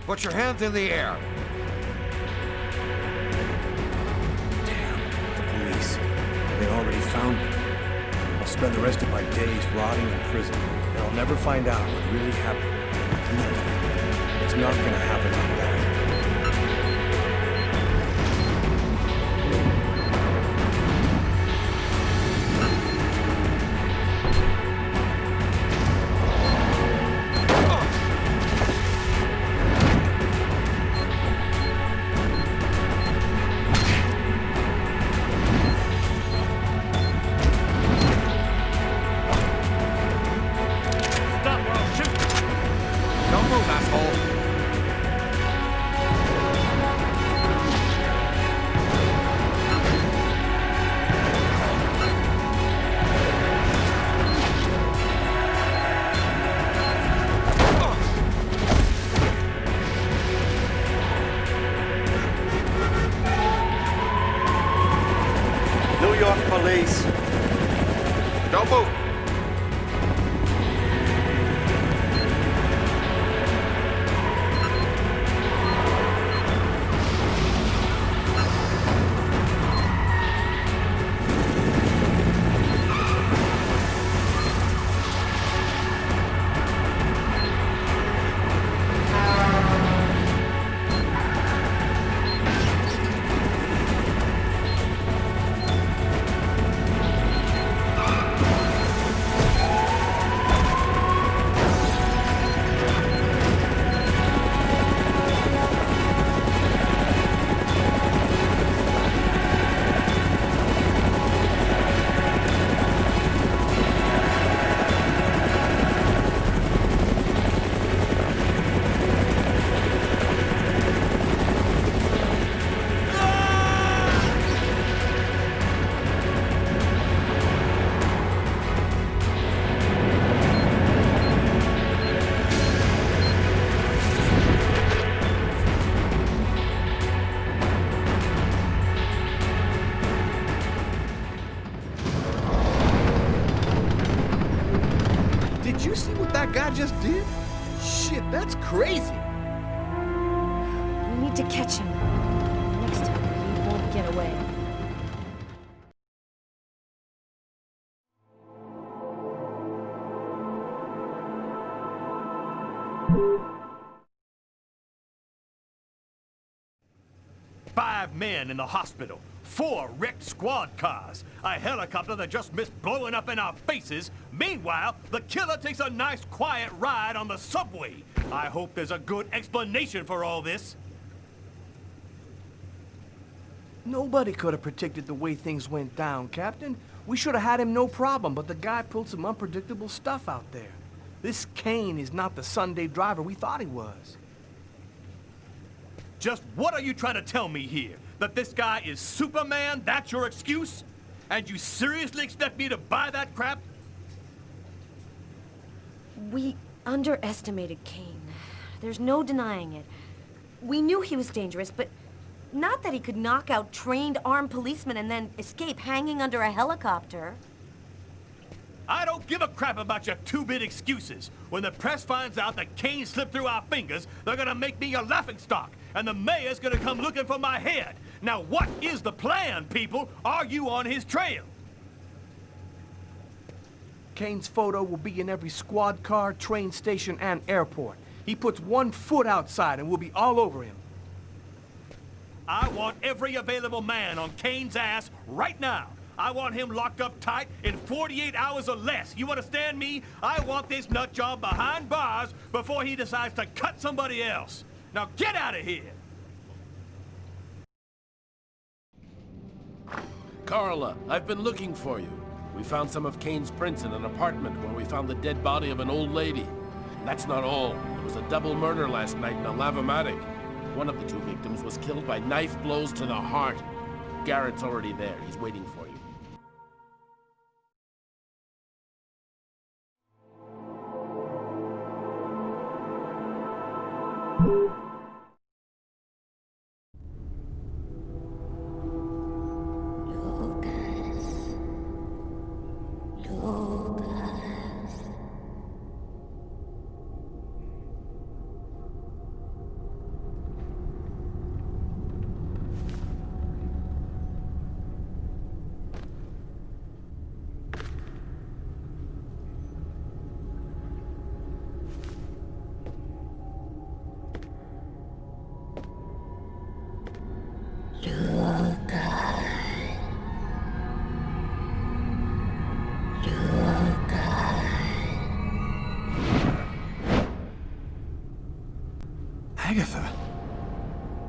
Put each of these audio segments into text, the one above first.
Put your hands in the air. Damn, the police. They already found me. I'll spend the rest of my days rotting in prison, and I'll never find out what really happened. No, it's not gonna happen like that. Police. Don't move. Did you see what that guy just did? Shit, that's crazy. We need to catch him. Next time, he won't get away. Five men in the hospital, 4 wrecked squad cars, a helicopter that just missed blowing up in our faces. Meanwhile, the killer takes a nice quiet ride on the subway. I hope there's a good explanation for all this. Nobody could have predicted the way things went down, Captain. We should have had him no problem, but the guy pulled some unpredictable stuff out there. This Kane is not the Sunday driver we thought he was. Just what are you trying to tell me here? That this guy is Superman? That's your excuse? And you seriously expect me to buy that crap? We underestimated Kane. There's no denying it. We knew he was dangerous, but not that he could knock out trained armed policemen and then escape hanging under a helicopter. I don't give a crap about your two-bit excuses. When the press finds out that Kane slipped through our fingers, they're gonna make me a laughingstock, and the mayor's gonna come looking for my head. Now, what is the plan, people? Are you on his trail? Kane's photo will be in every squad car, train station, and airport. He puts 1 foot outside and we'll be all over him. I want every available man on Kane's ass right now. I want him locked up tight in 48 hours or less. You understand me? I want this nut job behind bars before he decides to cut somebody else. Now get out of here! Carla, I've been looking for you. We found some of Kane's prints in an apartment where we found the dead body of an old lady. That's not all. There was a double murder last night in a lavomatic. One of the 2 victims was killed by knife blows to the heart. Garrett's already there. He's waiting for you.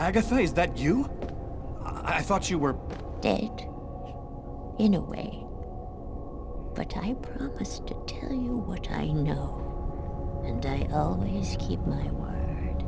Agatha, is that you? I thought you were... Dead, in a way. But I promised to tell you what I know, and I always keep my word.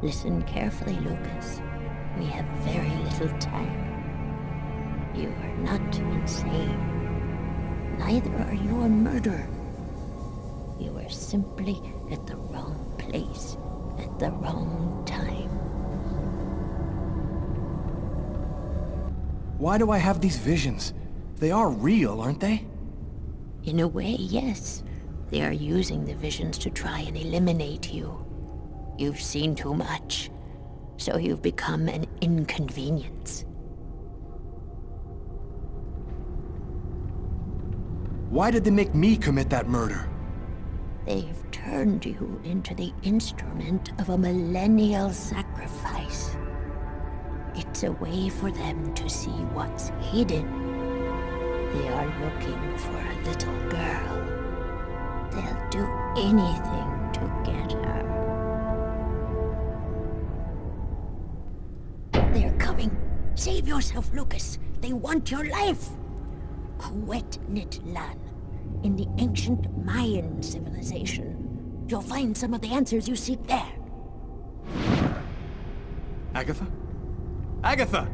Listen carefully, Lucas. We have very little time. You are not insane. Neither are you a murderer. You are simply at the wrong place at the wrong time. Why do I have these visions? They are real, aren't they? In a way, yes. They are using the visions to try and eliminate you. You've seen too much, so you've become an inconvenience. Why did they make me commit that murder? They've turned you into the instrument of a millennial sacrifice. It's a way for them to see what's hidden. They are looking for a little girl. They'll do anything to get her. They're coming. Save yourself, Lucas. They want your life. Quetzalcoatl, in the ancient Mayan civilization. You'll find some of the answers you seek there. Agatha? Agatha!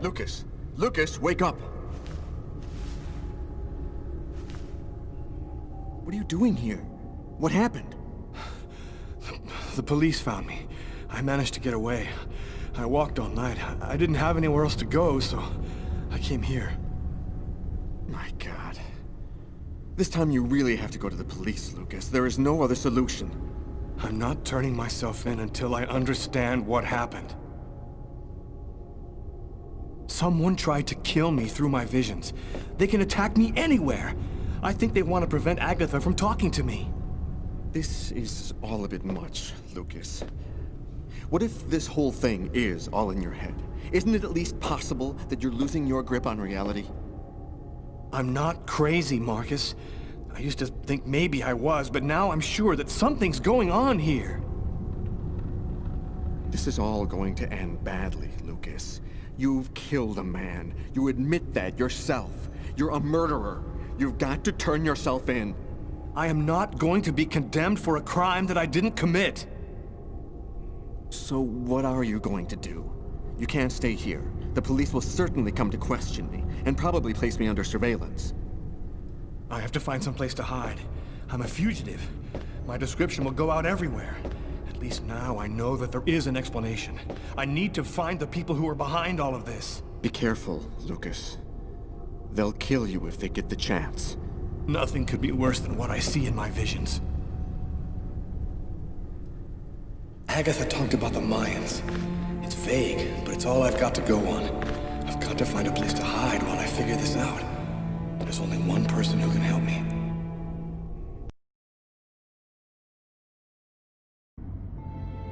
Lucas! Lucas, wake up! What are you doing here? What happened? The police found me. I managed to get away. I walked all night. I didn't have anywhere else to go, so I came here. My God. This time you really have to go to the police, Lucas. There is no other solution. I'm not turning myself in until I understand what happened. Someone tried to kill me through my visions. They can attack me anywhere. I think they want to prevent Agatha from talking to me. This is all a bit much, Lucas. What if this whole thing is all in your head? Isn't it at least possible that you're losing your grip on reality? I'm not crazy, Marcus. I used to think maybe I was, but now I'm sure that something's going on here. This is all going to end badly, Lucas. You've killed a man. You admit that yourself. You're a murderer. You've got to turn yourself in. I am not going to be condemned for a crime that I didn't commit. So what are you going to do? You can't stay here. The police will certainly come to question me, and probably place me under surveillance. I have to find some place to hide. I'm a fugitive. My description will go out everywhere. At least now I know that there is an explanation. I need to find the people who are behind all of this. Be careful, Lucas. They'll kill you if they get the chance. Nothing could be worse than what I see in my visions. Agatha talked about the Mayans. It's vague, but it's all I've got to go on. I've got to find a place to hide while I figure this out. There's only one person who can help me.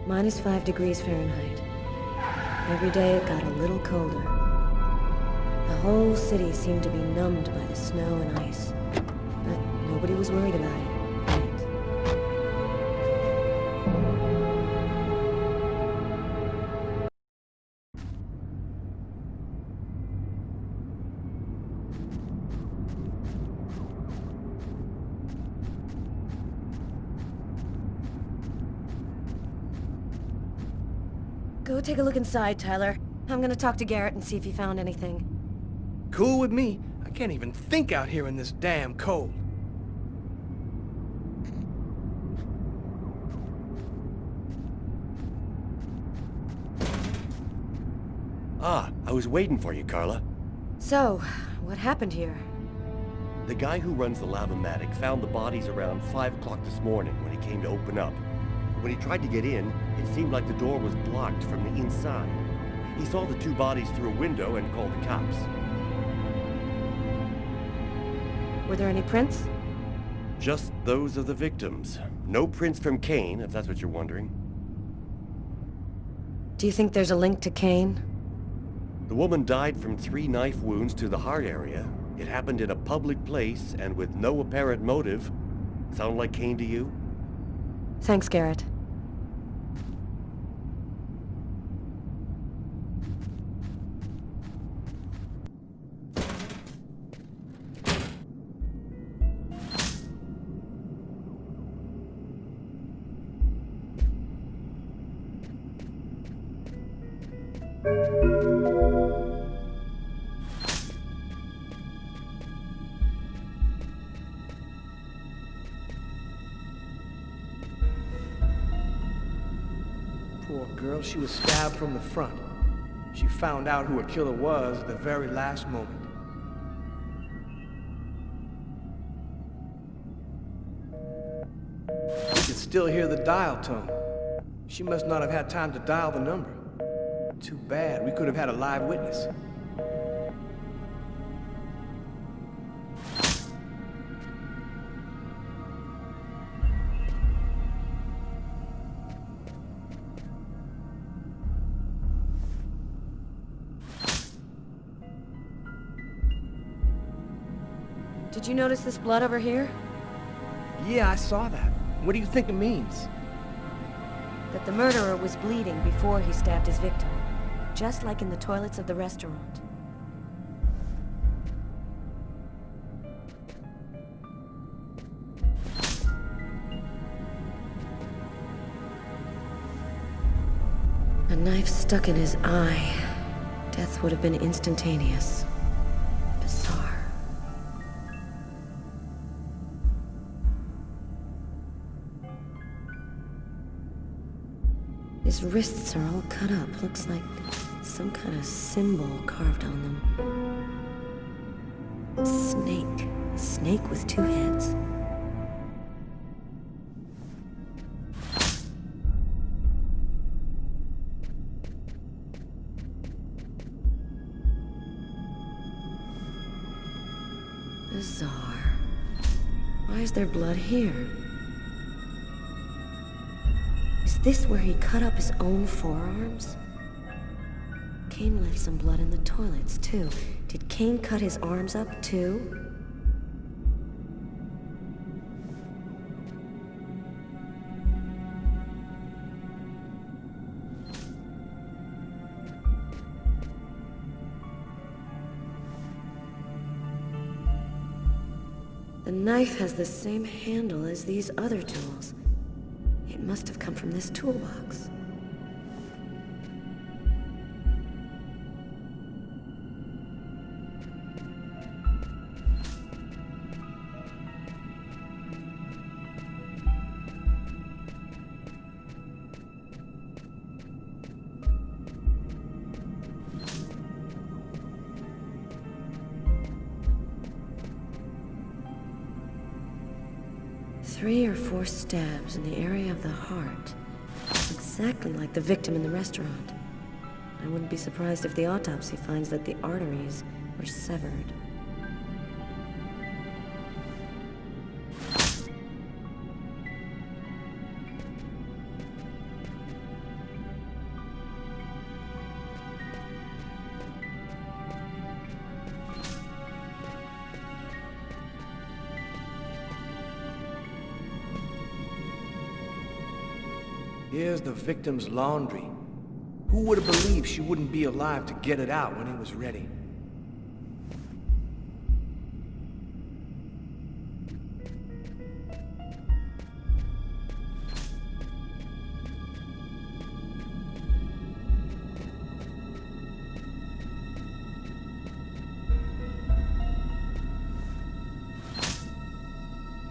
-5 degrees Fahrenheit. Every day it got a little colder. The whole city seemed to be numbed by the snow and ice. But nobody was worried about it. Yet. Go take a look inside, Tyler. I'm gonna talk to Garrett and see if he found anything. Cool with me. I can't even think out here in this damn cold. Ah, I was waiting for you, Carla. So, what happened here? The guy who runs the Lavomatic found the bodies around 5 o'clock this morning when he came to open up. When he tried to get in, it seemed like the door was blocked from the inside. He saw the 2 bodies through a window and called the cops. Were there any prints? Just those of the victims. No prints from Kane, if that's what you're wondering. Do you think there's a link to Kane? The woman died from 3 knife wounds to the heart area. It happened in a public place and with no apparent motive. Sound like Kane to you? Thanks, Garrett. Poor girl, she was stabbed from the front. She found out who her killer was at the very last moment. You can still hear the dial tone. She must not have had time to dial the number. Too bad, we could have had a live witness. Did you notice this blood over here? Yeah, I saw that. What do you think it means? That the murderer was bleeding before he stabbed his victim. Just like in the toilets of the restaurant. A knife stuck in his eye. Death would have been instantaneous. Bizarre. His wrists are all cut up. Looks like some kind of symbol carved on them. A snake. A snake with 2 heads. Bizarre. Why is there blood here? Is this where he cut up his own forearms? Kane left some blood in the toilets, too. Did Kane cut his arms up, too? The knife has the same handle as these other tools. It must have come from this toolbox. Three or four stabs in the area of the heart. Exactly like the victim in the restaurant. I wouldn't be surprised if the autopsy finds that the arteries were severed. Here's the victim's laundry. Who would have believed she wouldn't be alive to get it out when it was ready?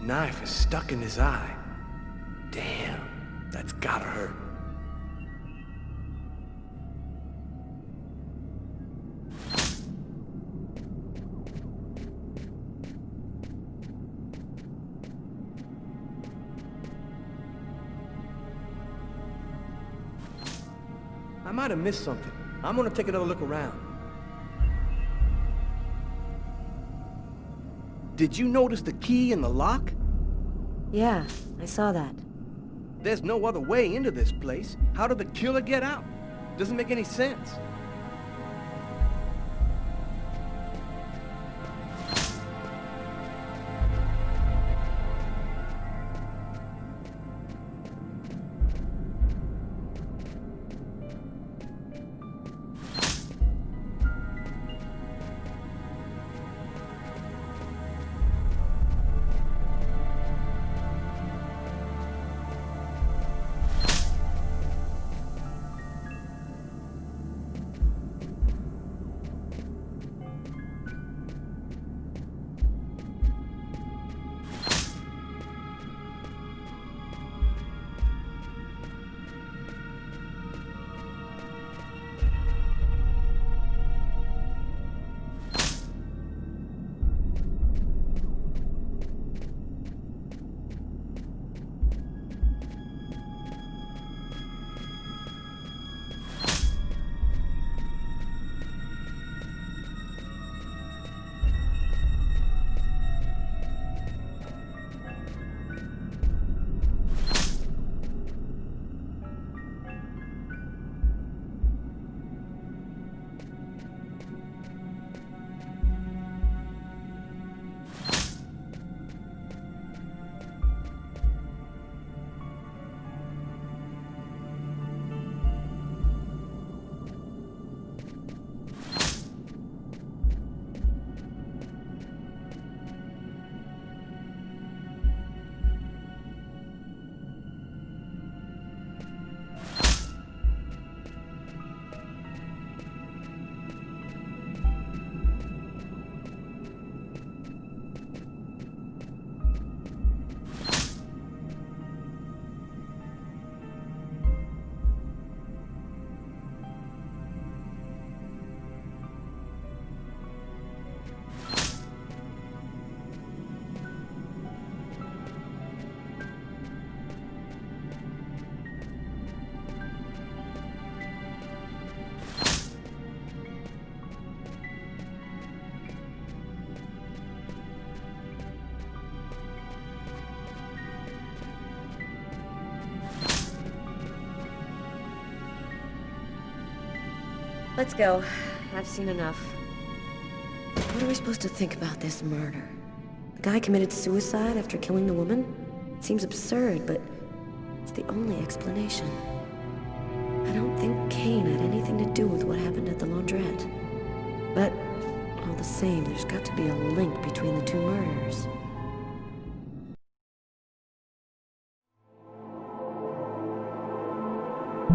Knife is stuck in his eye. Damn. That's gotta hurt. I might have missed something. I'm gonna take another look around. Did you notice the key in the lock? Yeah, I saw that. There's no other way into this place. How did the killer get out? Doesn't make any sense. Let's go. I've seen enough. What are we supposed to think about this murder? The guy committed suicide after killing the woman? It seems absurd, but it's the only explanation. I don't think Kane had anything to do with what happened at the laundrette. But all the same, there's got to be a link between the two murders. I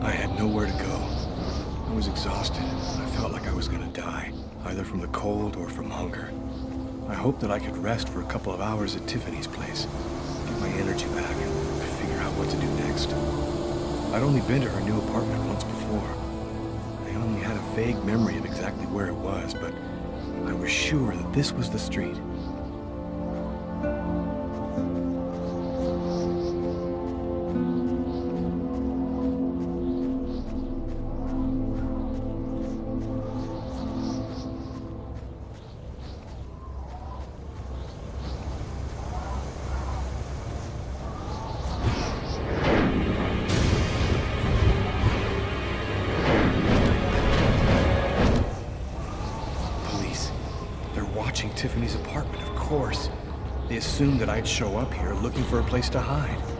had nowhere to go. I was exhausted. I felt like I was gonna die, either from the cold or from hunger. I hoped that I could rest for a couple of hours at Tiffany's place, get my energy back, and figure out what to do next. I'd only been to her new apartment once before. I only had a vague memory of exactly where it was, but I was sure that this was the street. Tiffany's apartment, of course. They assumed that I'd show up here looking for a place to hide.